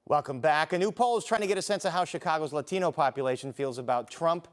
Welcome back. A new poll is trying to get a sense of how Chicago's Latino population feels about Trump,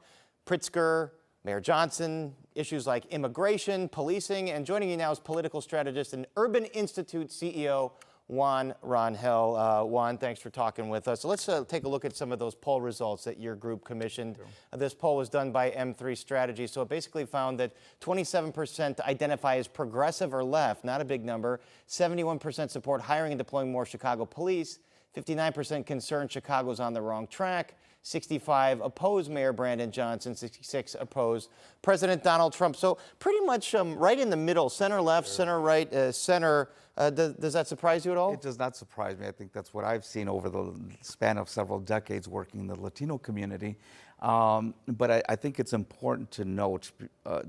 Pritzker, Mayor Johnson, issues like immigration, policing, and joining you now is political strategist and Urban Institute CEO Juan Rangel. Juan, thanks for talking with us. So let's take a look at some of those poll results that your group commissioned. This poll was done by M3 Strategy, so it basically found that 27% identify as progressive or left, not a big number. 71% support hiring and deploying more Chicago police. 59% concerned Chicago's on the wrong track. 65 oppose Mayor Brandon Johnson. 66 oppose President Donald Trump. So pretty much right in the middle, center left, center right, center. Does that surprise you at all? It does not surprise me. I think that's what I've seen over the span of several decades working in the Latino community. But I think it's important to note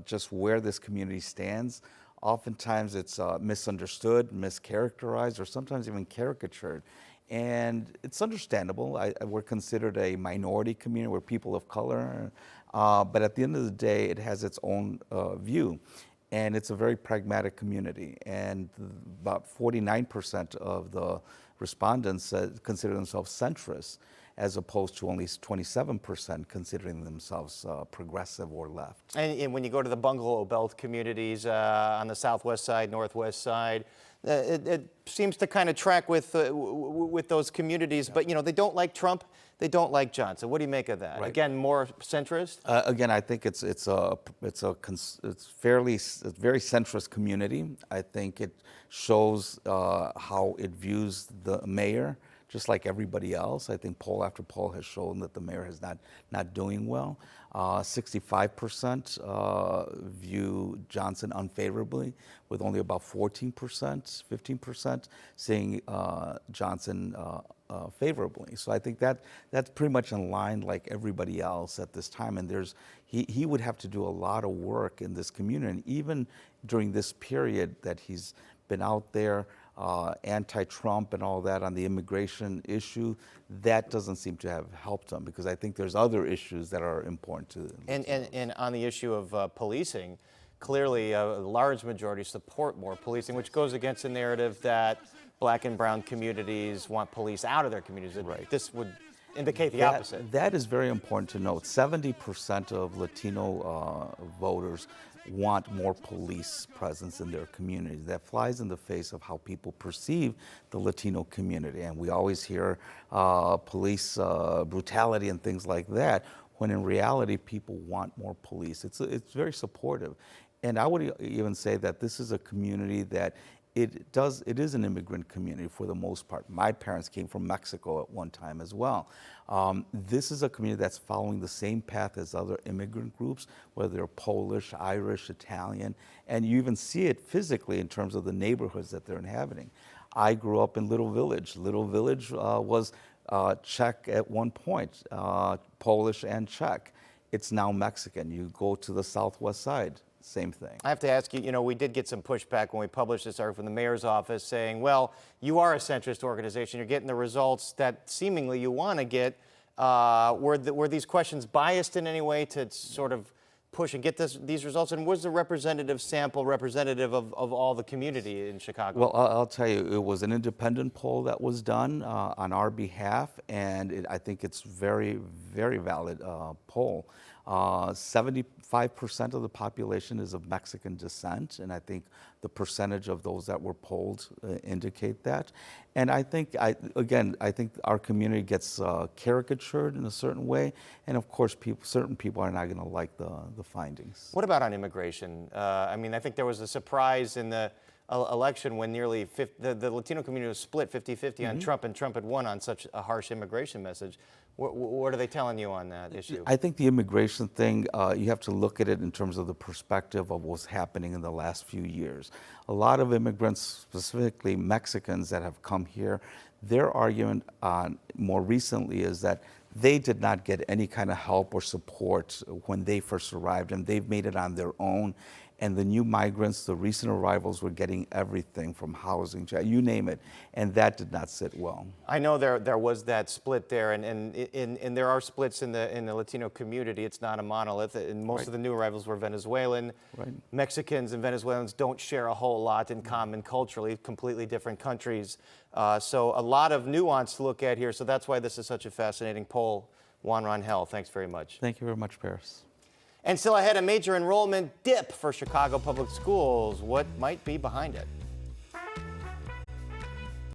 just where this community stands. Oftentimes it's misunderstood, mischaracterized, or sometimes even caricatured. And it's understandable. We're considered a minority community. We're people of color. But at the end of the day, it has its own view. And it's a very pragmatic community. And about 49% of the respondents consider themselves centrist, as opposed to only 27% considering themselves progressive or left. And when you go to the bungalow belt communities on the southwest side, northwest side, it seems to kind of track with those communities. Yeah. But you know, they don't like Trump, they don't like Johnson. What do you make of that? Right. Again, more centrist. Again, I think it's very centrist community. I think it shows how it views the mayor. Just like everybody else, I think poll after poll has shown that the mayor is not doing well. 65% view Johnson unfavorably, with only about 14%, 15% seeing Johnson favorably. So I think that's pretty much in line like everybody else at this time. And he would have to do a lot of work in this community, and even during this period that he's been out there, anti-Trump and all that on the immigration issue, that doesn't seem to have helped him, because I think there's other issues that are important to them. And on the issue of policing, clearly a large majority support more policing, which goes against the narrative that black and brown communities want police out of their communities. Right. This would indicate the opposite. That is very important to note. 70% of Latino voters want more police presence in their communities. That flies in the face of how people perceive the Latino community. And we always hear police brutality and things like that, when in reality people want more police. It's very supportive. And I would even say that this is a community that it is an immigrant community for the most part. My parents came from Mexico at one time as well. This is a community that's following the same path as other immigrant groups, whether they're Polish, Irish, Italian, and you even see it physically in terms of the neighborhoods that they're inhabiting. I grew up in Little Village. Little Village was Czech at one point, Polish and Czech. It's now Mexican. You go to the southwest side, same thing. I have to ask you, you know, we did get some pushback when we published this article from the mayor's office saying, well, you are a centrist organization, you're getting the results that seemingly you want to get. Were these questions biased in any way to sort of push and get these results? And was the representative sample representative of all the community in Chicago? Well, I'll tell you, it was an independent poll that was done on our behalf, and I think it's very, very valid poll. 75% of the population is of Mexican descent, and I think the percentage of those that were polled indicate that. And I think, I think our community gets caricatured in a certain way, and of course, certain people are not going to like the findings. What about on immigration? I mean, I think there was a surprise in the election when nearly the Latino community was split 50-50 on Trump, and Trump had won on such a harsh immigration message. What are they telling you on that issue? I think the immigration thing, you have to look at it in terms of the perspective of what's happening in the last few years. A lot of immigrants, specifically Mexicans that have come here, their argument more recently is that they did not get any kind of help or support when they first arrived, and they've made it on their own. and the new migrants, the recent arrivals, were getting everything from housing, you name it, and that did not sit well. I know there was that split there, and there are splits in the Latino community. It's not a monolith, and most of the new arrivals were Venezuelan. Right. Mexicans and Venezuelans don't share a whole lot in common culturally, completely different countries. So a lot of nuance to look at here, so that's why this is such a fascinating poll. Juan Rangel, thanks very much. Thank you very much, Paris. And still ahead, a major enrollment dip for Chicago public schools. What might be behind it?